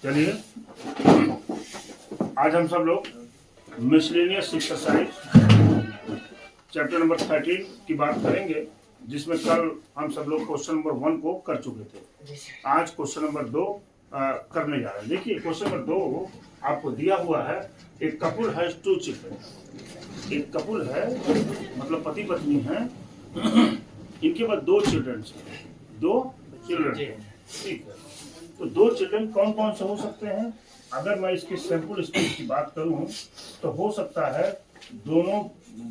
चलिए आज हम सब लोग मिसलेनियस एक्सरसाइज चैप्टर नंबर 13 की बात करेंगे, जिसमें कल हम सब लोग क्वेश्चन नंबर 1 को कर चुके थे। आज क्वेश्चन नंबर 2 करने जा रहे हैं। देखिए क्वेश्चन नंबर 2 आपको दिया हुआ है। एक कपुल है 2 चिल्ड्रन। एक कपुल है मतलब पति पत्नी है, इनके पास 2 चिल्ड्रन है। 2 चिल्ड्रन, ठीक है। तो 2 चिल्ड्रन कौन कौन से हो सकते हैं? अगर मैं इसके सैंपल स्पेस की बात करूं तो हो सकता है दोनों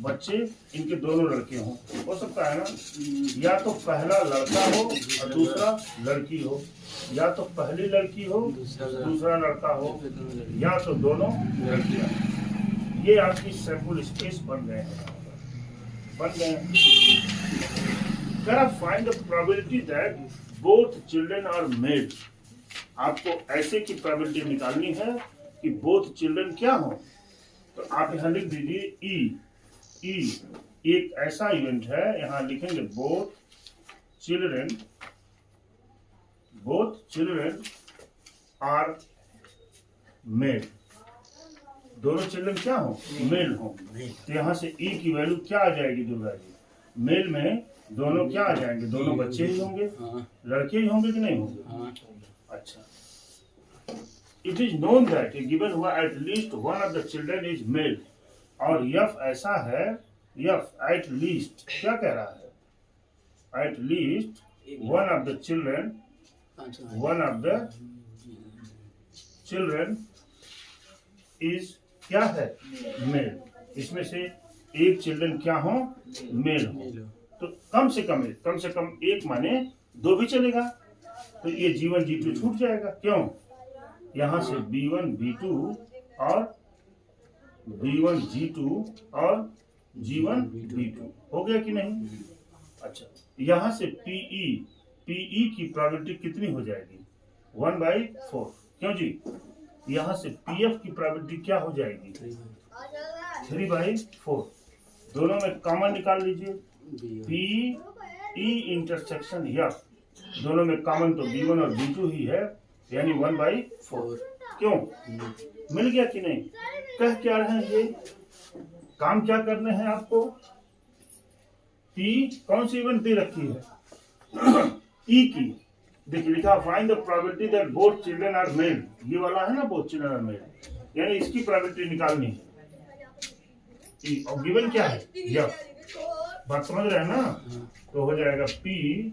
बच्चे इनके दोनों लड़के हों, हो सकता है ना। या तो पहला लड़का हो और दूसरा लड़की हो, या तो पहली लड़की हो दूसरा लड़का हो, या तो दोनों लड़कियां। ये आपकी सैंपल स्पेस बन गए हैं, बन गए हैं। Find the probability that both children are male. आपको ऐसे की प्रोबेबिलिटी निकालनी है कि बोथ चिल्ड्रन क्या हो। तो आप यहाँ लिख दीजिए ई एक ऐसा इवेंट है, यहाँ लिखेंगे बोथ चिल्ड्रन आर मेल। दोनों चिल्ड्रन क्या हो? मेल हो। तो यहाँ से ई की वैल्यू क्या आ जाएगी दुर्गा जी? मेल में दोनों क्या आ जाएंगे? दोनों बच्चे ही होंगे, लड़के ही होंगे कि नहीं होंगे? अच्छा, it is known that given हुआ at least one of the children is male. और यफ ऐसा है, यफ एट लीस्ट क्या कह रहा है? At least one of the children is क्या है? मेल। इसमें से एक चिल्ड्रन क्या हो? मेल हो। तो कम से कम एक माने 2 भी चलेगा। तो ये G1 G2 छूट जाएगा। क्यों? यहाँ से B1 B2 और B1 G2 और G1 B2 हो गया कि नहीं? अच्छा, यहाँ से PE की प्रोबेबिलिटी कितनी हो जाएगी? 1/4। क्यों जी? यहाँ से PF की प्रोबेबिलिटी क्या हो जाएगी? 3/4। दोनों में कॉमन निकाल लीजिए। PE इंटरसेक्शन F, दोनों में कॉमन तो B1 और B2 ही है, यानी 1/4। क्यों? मिल गया कि नहीं? कह क्या रहे हैं ये? काम क्या करने हैं आपको? P कौन सी इवेंट दे रखी है? E की। देखिए लिखा find the probability that both children are male. ये वाला है ना, बोथ चिल्ड्रन आर मेल, यानी इसकी प्रोबेबिलिटी निकालनी है। E और गिवन क्या है? F। बात समझ रहे हैं ना? तो हो जाएगा PE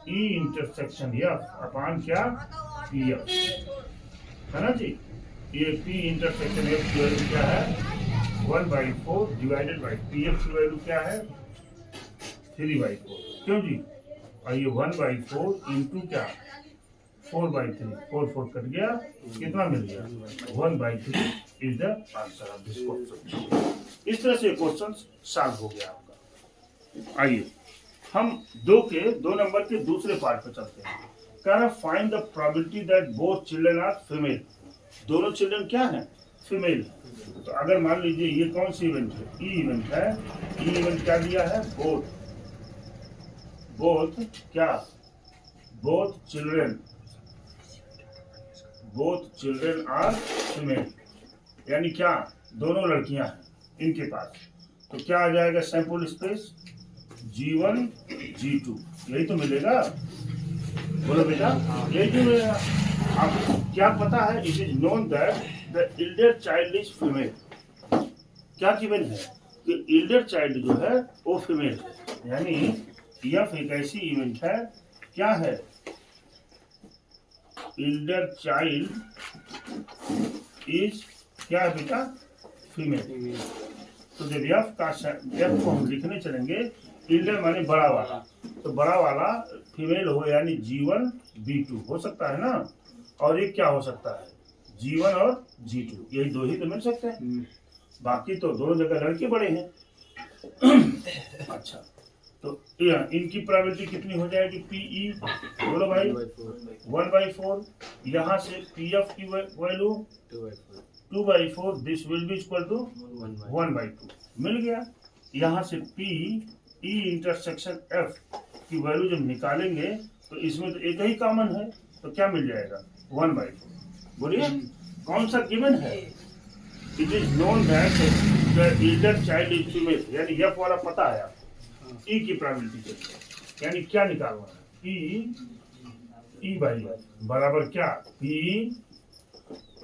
इंटरसेक्शन F अपान क्या? PF, है ना जी। ये P इंटरसेक्शन F की वैल्यू क्या है? 1/4 डिवाइडेड बाई PF की वैल्यू क्या है? 3/4। क्यों जी? और ये 1/4 इंटू क्या? 4/3। 4 कट गया, कितना मिल गया? 1/3 is the answer of this question. इस तरह से क्वेश्चन सॉल्व हो गया आपका। आइए हम 2 नंबर के दूसरे पार्ट पर चलते हैं। कह रहा find the probability that both children are female. दोनों चिल्ड्रन क्या हैं? फीमेल। तो अगर मान लीजिए ये कौन सी इवेंट है? ई इवेंट है। ई इवेंट क्या दिया है? बोथ क्या? बोथ चिल्ड्रन आर फीमेल, यानी क्या? दोनों लड़कियां हैं इनके पास। तो क्या आ जाएगा सैंपल स्पेस? G1 G2, यही तो मिलेगा। बोलो बेटा, यही तो मिलेगा। आपको क्या पता है? It is known that the Elder child is female. क्या गिवन है कि एल्डर चाइल्ड जो है वो फीमेल है, यानी यह एक ऐसी इवेंट है। क्या है? एल्डर चाइल्ड इज क्या है बेटा? फीमेल। तो जब F को हम लिखने चलेंगे, एल्डर माने बड़ा वाला, तो बड़ा वाला फीमेल हो, यानी G1 B2 हो सकता है ना। और एक क्या हो सकता है? G1 और G2, यही 2 ही तो मिल सकते हैं। बाकी तो दोनों जगह लड़के बड़े हैं। अच्छा, तो इनकी प्रोबेबिलिटी कितनी हो जाएगी? PE बोलो भाई 1/4। यहाँ से PF की value 2/4। This will be equal to 1/2। मिल गया। यहाँ से PE इंटरसेक्शन F की वैल्यू जब निकालेंगे तो इसमें तो एक ही कॉमन है, तो क्या मिल जाएगा? 1/4। बोलिए कौन सा गिवन है? It is known that the Elder child is female, यानी एफ वाला पता है आपको, ई की प्रोबेबिलिटी चाहिए, यानी क्या निकालना है? ई बाई एफ बराबर क्या? पी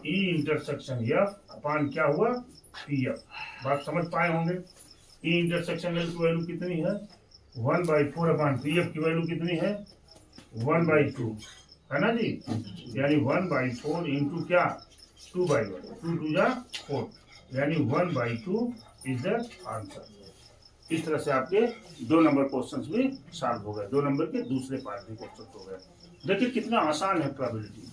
ई इंटरसेक्शन एफ अपान क्या हुआ? P F. बात समझ पाए होंगे? ई इंटरसेक्शन एफ की वैल्यू कितनी है? 1/4 अपान पी एफ की वैल्यू कितनी है? 1/2 है ना जी, यानी 1/4 इंटू क्या? 2/1, 2 2 जा 4, यानी 1/2 इज द आंसर। इस तरह से आपके 2 नंबर क्वेश्चंस भी सॉल्व हो गए, 2 नंबर के दूसरे पार्ट के क्वेश्चन हो गए। देखिए कितना आसान है प्रोबेबिलिटी।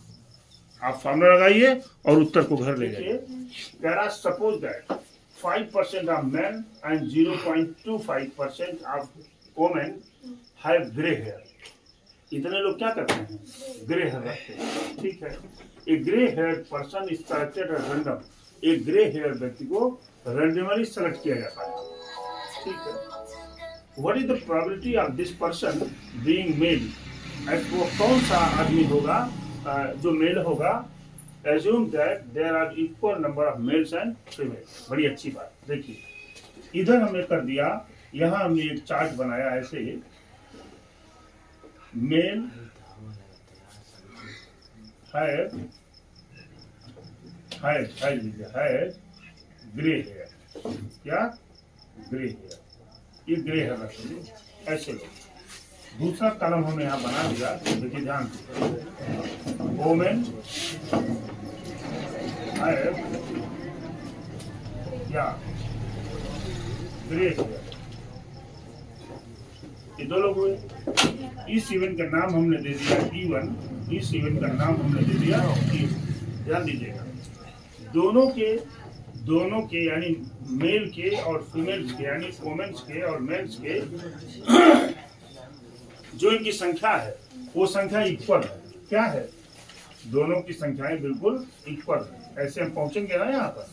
आप फॉर्मूला लगाइए और उत्तर को घर ले जाइए। There are suppose that 5% of men and 0.25% of women have grey hair. इतने लोग क्या करते हैं? ग्रे हेयर रखते हैं, ठीक है। A grey hair person is selected at random. एक ग्रे हेयर व्यक्ति को रैंडमली सेलेक्ट किया जाता है, ठीक है। What is the probability of this person being male? वो कौन सा आदमी होगा जो मेल होगा? Assume that there are equal number of males and female. बड़ी अच्छी बात। देखिए इधर हमने कर दिया, यहाँ हमने एक चार्ट बनाया ऐसे, मेल हैज ग्रे हेयर, क्या? ग्रे हेयर, ये ग्रे हेयर रखेंगे ऐसे लोग। दूसरा कलम हमने यहाँ बना दिया, देखिए ध्यान से, वुमेन हैव क्या? Grey hair. ये 2 लोग हुए। इस इवेंट का नाम हमने दे दिया E1, इस इवेंट का नाम हमने दे दिया E। ध्यान दीजिएगा, दोनों के यानी मेल के और फीमेल्स के, यानी वुमेन्स के और मेल्स के जो इनकी संख्या है वो संख्या इक्वल है। क्या है? दोनों की संख्याएं बिल्कुल इक्वल है। ऐसे हम पहुंचेंगे ना यहाँ पर,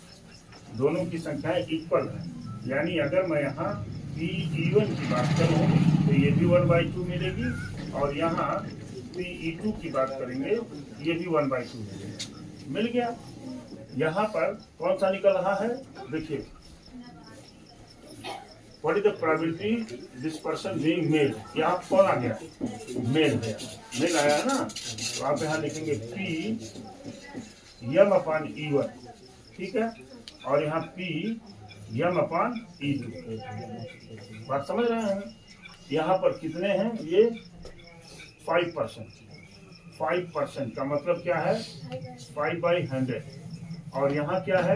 दोनों की संख्याएं इक्वल है, यानी अगर मैं यहाँ P1 की बात करूँ तो ये भी 1/2 मिलेगी, और यहाँ P2 की बात करेंगे ये भी 1/2 मिलेगी। मिल गया। यहाँ पर कौन सा निकल रहा है? देखिए, what is the probability this person being male? यहाँ कौन आ गया? मेल है, मेल आया ना, तो आप यहाँ लिखेंगे P यम अपान E1, ठीक है, और यहाँ P यम अपान E2। बात समझ रहे हैं? यहाँ पर कितने हैं? ये 5%। 5% का मतलब क्या है? 5/100, और यहाँ क्या है?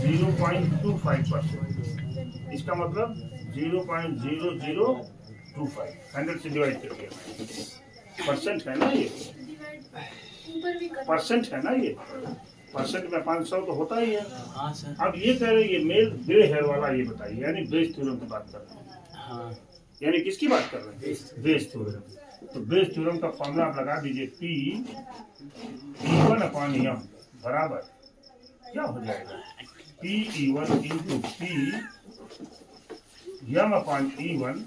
0.25%। इसका मतलब 0.0025, 100 से डिवाइड कर दिया। परसेंट है ना ये, परसेंट है ना ये, परसेंट में 500 तो होता ही है। हाँ सर। अब ये कह रहे ये मेल ग्रे हेयर वाला, ये बताइए, यानी बेस थ्योरम की बात कर रहे हैं। हाँ। यानी किसकी बात कर रहे हैं? Bayes theorem. तो बेस थ्योरम का फॉर्मूला आप लगा दीजिए, P1 अपान यम बराबर क्या हो जाएगा? P1 into P M upon E1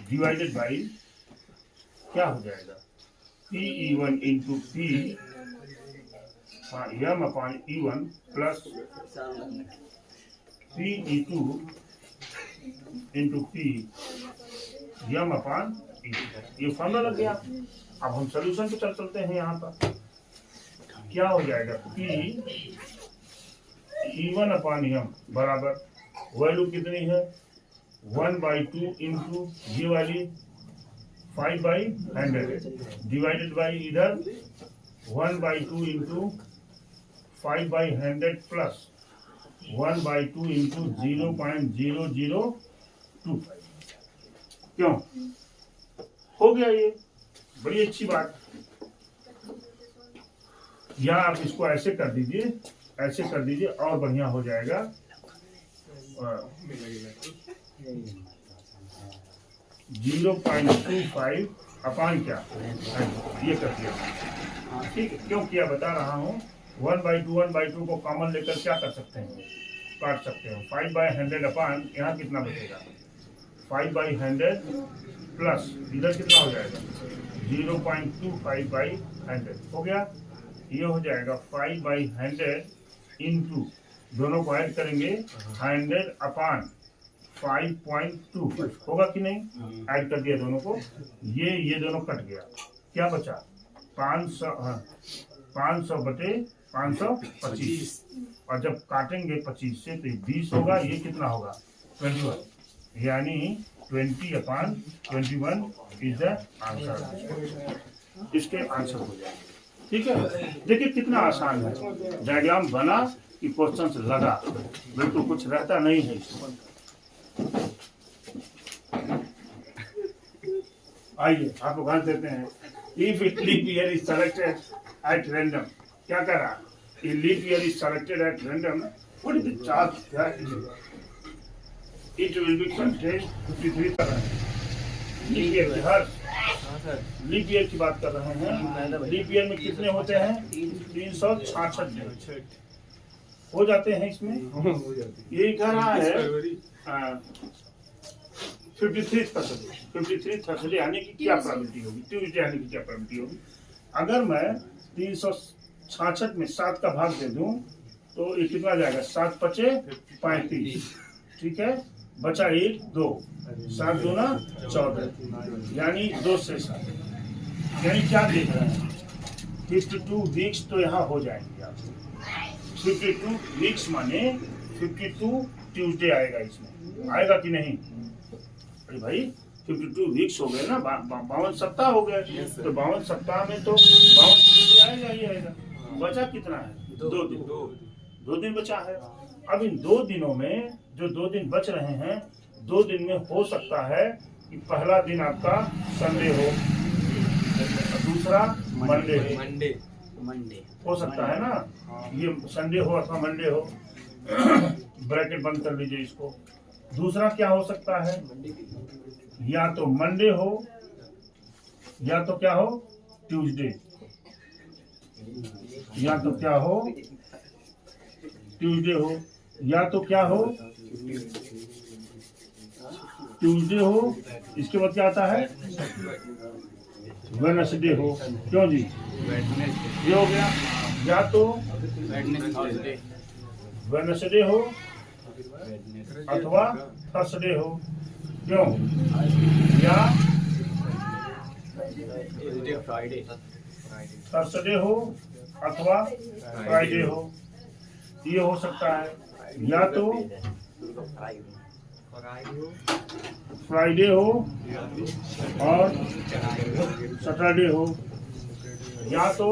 divided by क्या हो जाएगा? P1 into P M upon E1 plus P2 into P M upon E2। ये फॉर्मूला लग गया। अब हम सोल्यूशन पे चलते हैं। यहाँ पर क्या हो जाएगा? P1 अपान यम बराबर वैल्यू कितनी है? 1/2 इंटू ये वाली 5/100 डिवाइडेड बाई इधर 1/2 इंटू 5/100 प्लस 1/2 इंटू 0.0025। क्यों हो गया? ये बड़ी अच्छी बात। या आप इसको ऐसे कर दीजिए, ऐसे कर दीजिए और बढ़िया हो जाएगा। 0.25 अपान क्या, ये कर दिया, ठीक है। क्यों किया बता रहा हूँ। 1/2 को कॉमन लेकर क्या कर सकते हैं? काट सकते हैं। 5/100 अपान यहाँ कितना बचेगा? 5/100 प्लस इधर कितना हो जाएगा? 0.25/100 हो गया। ये हो जाएगा 5/100 इंटू, दोनों को ऐड करेंगे 100 अपान 5.2 होगा कि नहीं? ऐड कर दिया दोनों को, ये दोनों कट गया, क्या बचा 500, 500 बटे 525, और जब काटेंगे 25 से तो 20 होगा, ये कितना होगा 21, यानी 20/21 इज द आंसर। इसके आंसर हो जाएंगे। ठीक है, देखिए कितना आसान है, डायग्राम बना कि क्वेश्चन लगा, बिल्कुल कुछ रहता नहीं है इसमें। आइए आप लोग देते हैं, if it leap year is selected at random, क्या कह रहा है? Leap year is selected at random, what is the charge that it will be contain 53 तरह। लीप ईयर लीप ईयर की बात कर रहे हैं। लीप ईयर में कितने होते हैं? 366 दिन हो जाते हैं इसमें। यही कह रहा है 53 थर्सडे आने की क्या प्रोबेबिलिटी होगी, ट्यूसडे आने की क्या प्रोबेबिलिटी होगी। अगर मैं 366 में 7 का भाग दे दूं तो ये कितना जाएगा, 7 पचे 35, ठीक है, बचा 1 2, 7 दूना 14, यानी 2 से 7, यानी क्या देख रहे हैं 52 वीक्स तो यहाँ हो जाएंगे आप। 52 वीक्स माने 52 ट्यूसडे आएगा, इसमें आएगा कि नहीं? अरे भाई 52 वीक्स हो गए ना, 52 सप्ताह हो गए, तो 52 सप्ताह में तो 52 ट्यूसडे आएगा ही आएगा। बचा कितना है? 2 दिन, 2 दिन बचा है। अब इन 2 दिनों में जो 2 दिन बच रहे हैं, 2 दिन में हो सकता है कि पहला दिन आपका संडे हो, दूसरा मंडे हो सकता है ना, ये संडे हो अथवा मंडे हो, ब्रैकेट बंद कर लीजिए इसको। दूसरा क्या हो सकता है, या तो मंडे हो या तो क्या हो ट्यूसडे, या तो क्या हो ट्यूसडे हो, या तो क्या हो ट्यूसडे हो, इसके बाद क्या आता है वेडनेसडे हो। क्यों जी, ये हो गया, या तो वेडनेसडे हो अथवा थर्सडे हो, क्यों, या थर्सडे हो अथवा फ्राइडे हो, ये हो सकता है। या तो फ्राइडे हो और सैटरडे हो, या तो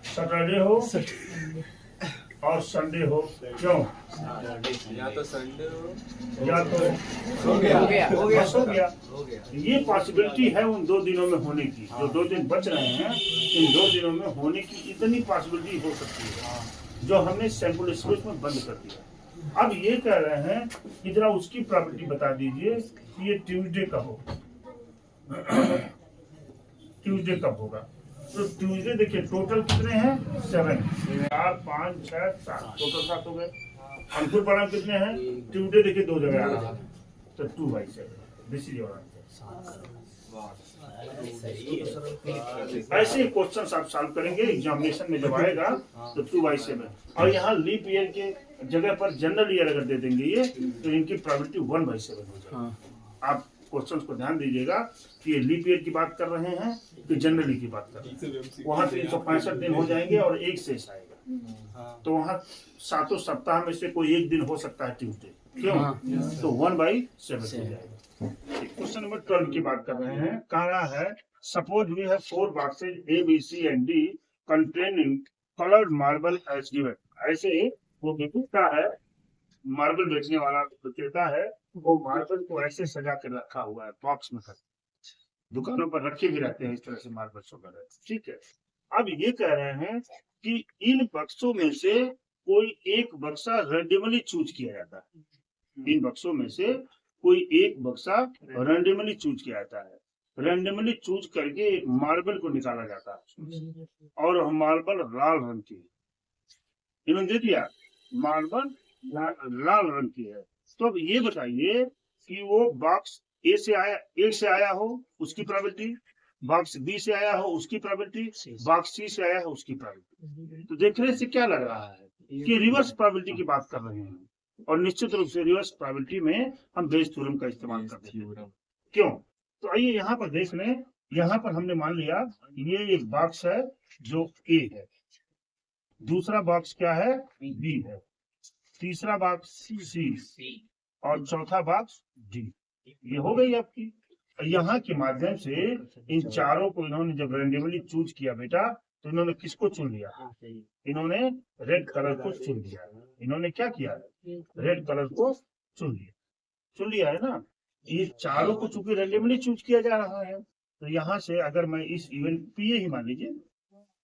सैटरडे हो और संडे हो, क्यों, या तो संडे हो या तो हो गया। ये पॉसिबिलिटी है उन 2 दिनों में होने की, जो 2 दिन बच रहे हैं, इन 2 दिनों में होने की इतनी पॉसिबिलिटी हो सकती है, जो हमने सैंपल स्पेस में बंद कर दिया। अब ये कह रहे हैं कि जरा उसकी प्रॉपर्टी बता दीजिए कि ये ट्यूसडे कब होगा। ट्यूसडे कब होगा? तो ट्यूसडे देखिए टोटल कितने हैं 7, 4 5 6 7, टोटल 7 हो गए। अंकुर परिणाम कितने हैं? ट्यूसडे देखिए 2 जगह आ रहा है, तो 2/7, दिस इज योर आंसर। ऐसे क्वेश्चन आप सॉल्व करेंगे एग्जामिनेशन में जब आएगा तो 2/7, और यहाँ लीप ईयर के जगह पर जनरल ईयर अगर दे देंगे ये, तो इनकी प्रोबेबिलिटी 1/7 हो जाएगी। आप क्वेश्चन को ध्यान दीजिएगा कि ये लीप ईयर की बात कर रहे हैं कि जनरली की बात कर रहे हैं। वहाँ 365 दिन हो जाएंगे और एक शेष आएगा, तो वहाँ 7 सप्ताह में से कोई एक दिन हो सकता है ट्यूसडे, क्यों, तो 1/7 हो जाएगा। क्वेश्चन नंबर 12 की बात कर रहे हैं, कह रहा है suppose we have 4 boxes A B C and D containing colored marble as given। ऐसे वो विक्रेता है, मार्बल बेचने वाला विक्रेता है, वो मार्बल को ऐसे सजा कर रखा हुआ है बॉक्स में, दुकानों पर रखे भी रहते हैं इस तरह से मार्बल्स वगैरह, ठीक है। अब ये कह रहे हैं कि इन बक्सों में से कोई एक बक्सा रैंडमली चूज किया जाता है, इन बक्सों में से कोई एक बक्सा रैंडमली चूज किया जाता है, रैंडमली चूज करके मार्बल को निकाला जाता है, और मार्बल लाल रंग की, इन्होंने दे दिया मार्बल लाल रंग की है। तो अब ये बताइए कि वो बॉक्स ए से आया हो उसकी प्रोबेबिलिटी, बॉक्स बी से आया हो उसकी प्रोबेबिलिटी, बॉक्स सी से आया हो उसकी प्रोबेबिलिटी। तो देखने से क्या लग रहा है कि रिवर्स प्रोबेबिलिटी की बात कर रहे हैं, और निश्चित रूप से रिवर्स प्रोबेबिलिटी में हम बेस थ्योरम का इस्तेमाल करते हैं। क्यों? तो आइए यहाँ पर देख लें। यहाँ पर हमने मान लिया ये एक बॉक्स है जो ए है, दूसरा बॉक्स क्या है, बी है, तीसरा बॉक्स सी, और चौथा बॉक्स डी। ये हो गई आपकी। यहाँ के माध्यम से इन चारों को इन्होंने जब रेंडमली चूज किया बेटा, तो इन्होंने किसको चुन लिया, इन्होंने रेड कलर को चुन लिया। इन्होंने क्या किया, रेड कलर को चुन लिया है ना। ये चारों को चूंकि रेंडमली चूज किया जा रहा है, तो यहाँ से अगर मैं इस इवेंट पीए ही मान लीजिए,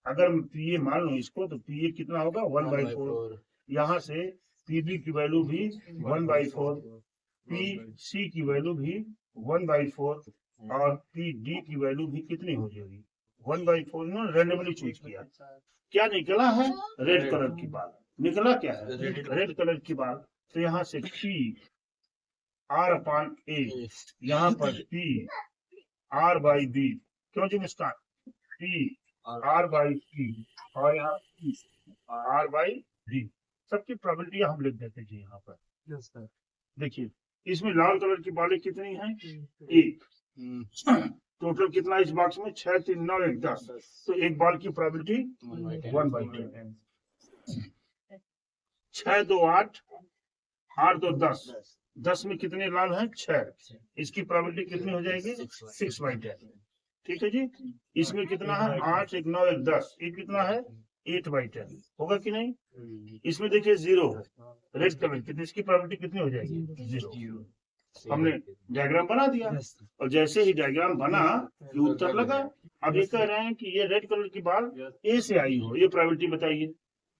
अगर मैं पीए मान लूं इसको, तो पीए कितना होगा 1/4। यहाँ से पीबी की वैल्यू भी 1/4, पीसी की वैल्यू भी 1/4, और पीडी की वैल्यू भी कितनी हो जाएगी 1/4। इन्होंने रेंडमली चूज किया। क्या निकला है, रेड कलर की बाल निकला। क्या है, रेड कलर की बाल। तो यहाँ से पी R/A, यहाँ पर पी R/B, क्यों जी मुस्कान, पी R/P, और यहाँ P R/D। सबकी प्रोबेबिलिटी हम लिख देते जी यहाँ पर। देखिए इसमें लाल कलर की बालें कितनी हैं, एक। टोटल कितना इस बॉक्स में, 6, 3, 9, 1, 10। तो एक बॉल की प्रोबेबिलिटी 1/10। 6, 2, 8, 8, 2, 10। 10 में कितने लाल हैं, 6। इसकी प्रोबेबिलिटी कितनी हो जाएगी, 6/10। ठीक है जी। इसमें कितना है, 8, 1, 9, 1, 10। ये कितना है, 8/10। होगा कि नहीं। इसमें देखिए 0 है, रेड कलर की, इसकी प्रोबेबिलिटी कितनी हो जाएगी, 0। हमने डायग्राम बना दिया, और जैसे ही डायग्राम बना ये उत्तर लगा। अब ये कह रहे हैं कि ये रेड कलर की बाल ए से आई हो, ये प्रोबेबिलिटी बताइए।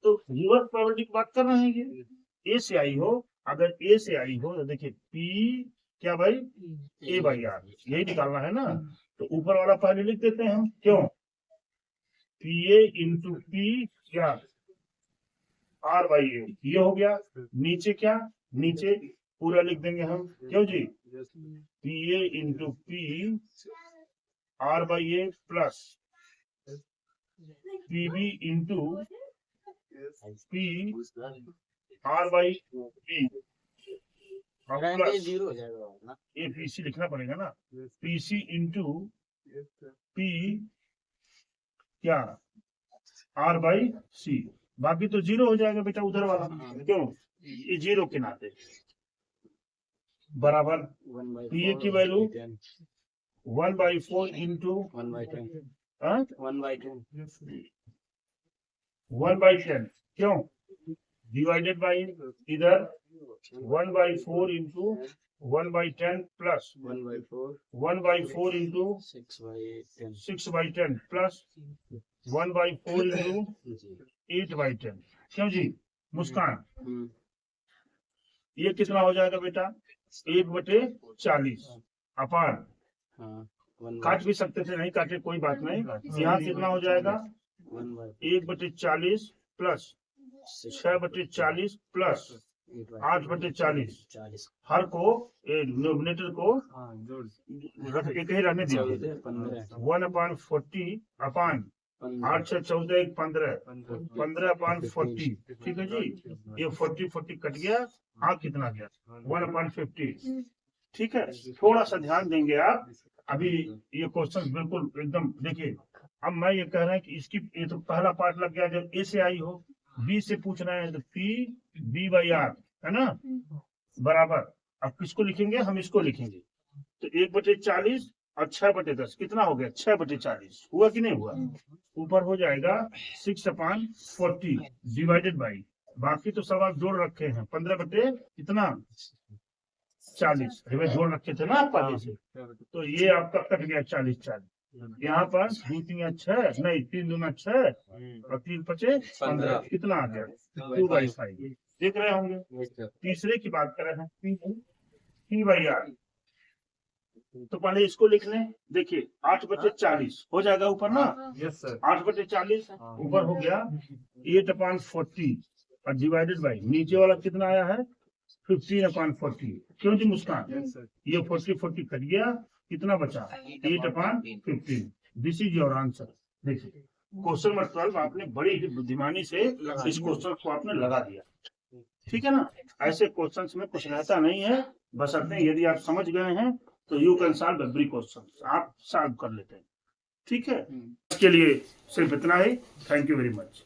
तो रिवर्स प्रोबेबिलिटी की बात कर रहे हैं, ये ए से आई हो। अगर ए से आई हो तो देखिए पी क्या भाई, A/R, यही निकालना है ना। तो ऊपर वाला पहले लिख देते हैं हम, क्यों, PA इंटू पी क्या R/A, ये हो गया। नीचे क्या, नीचे पूरा लिख देंगे हम, क्यों जी, PA into P R/A plus PB into P R/B, ये PC लिखना पड़ेगा ना, PC इंटू पी क्या R/C। बाकी तो 0 हो जाएगा बेटा उधर वाला, क्यों, ये 0 के नाते बराबर PA की वैल्यू 1/4 इंटू 1/10, क्यों, डिवाइडेड बाई इधर 1/4 into 1/10 plus 1/4 into 6/10 plus 1/4 into 8/10। क्यों जी मुस्कान, ये कितना हो जाएगा बेटा, 1/40 अपान, काट भी सकते थे, नहीं काटे कोई बात नहीं। यहाँ कितना हो जाएगा 1/40 प्लस 6/40 प्लस 8/40। हर को डिनोमिनेटर को एक ही रहने दीजिए। 1/40 अपान 8, 6, 14, 15, 15/40। ठीक है जी, ये 40 कट गया, हाँ कितना गया 1/50। ठीक है, थोड़ा सा ध्यान देंगे आप। अभी ये क्वेश्चन बिल्कुल एकदम देखिए। अब मैं ये कह रहा है कि इसकी ये तो पहला पार्ट लग गया, जब ए से आई हो, बी से पूछ रहे हैं तो पी B/R है ना, बराबर। अब किसको लिखेंगे, हम इसको लिखेंगे। तो 1/40 और 6/10 कितना हो गया, 6/40 हुआ कि नहीं हुआ। ऊपर हो जाएगा 6/40 डिवाइडेड बाई, बाकी तो सब आप जोड़ रखे हैं 15/40 जोड़ रखे थे ना आप पहले से। तो ये आपका कट गया 40। यहाँ पर 2 3 6 नहीं, 3 दूना 6 और 3 5 15, कितना आ गया 2/5। देख रहे होंगे। तीसरे की बात कर रहे हैं, P/R। तो पहले इसको लिख लें। देखिए 8/40 हो जाएगा ऊपर ना, 8/40 ऊपर हो गया 8/40 और डिवाइडेड बाई नीचे वाला कितना आया है 15/40। क्यों जी मुस्कान, ये 40 कट गया, कितना बचा 8/15। This is your answer. देखिए क्वेश्चन नंबर 12 आपने बड़ी ही बुद्धिमानी से इस क्वेश्चन को आपने लगा दिया, ठीक है ना। ऐसे क्वेश्चंस में कुछ रहता नहीं है, बशर्ते यदि आप समझ गए हैं तो you can solve every question, आप सॉल्व कर लेते हैं, ठीक है। इसके लिए सिर्फ इतना ही। Thank you very much.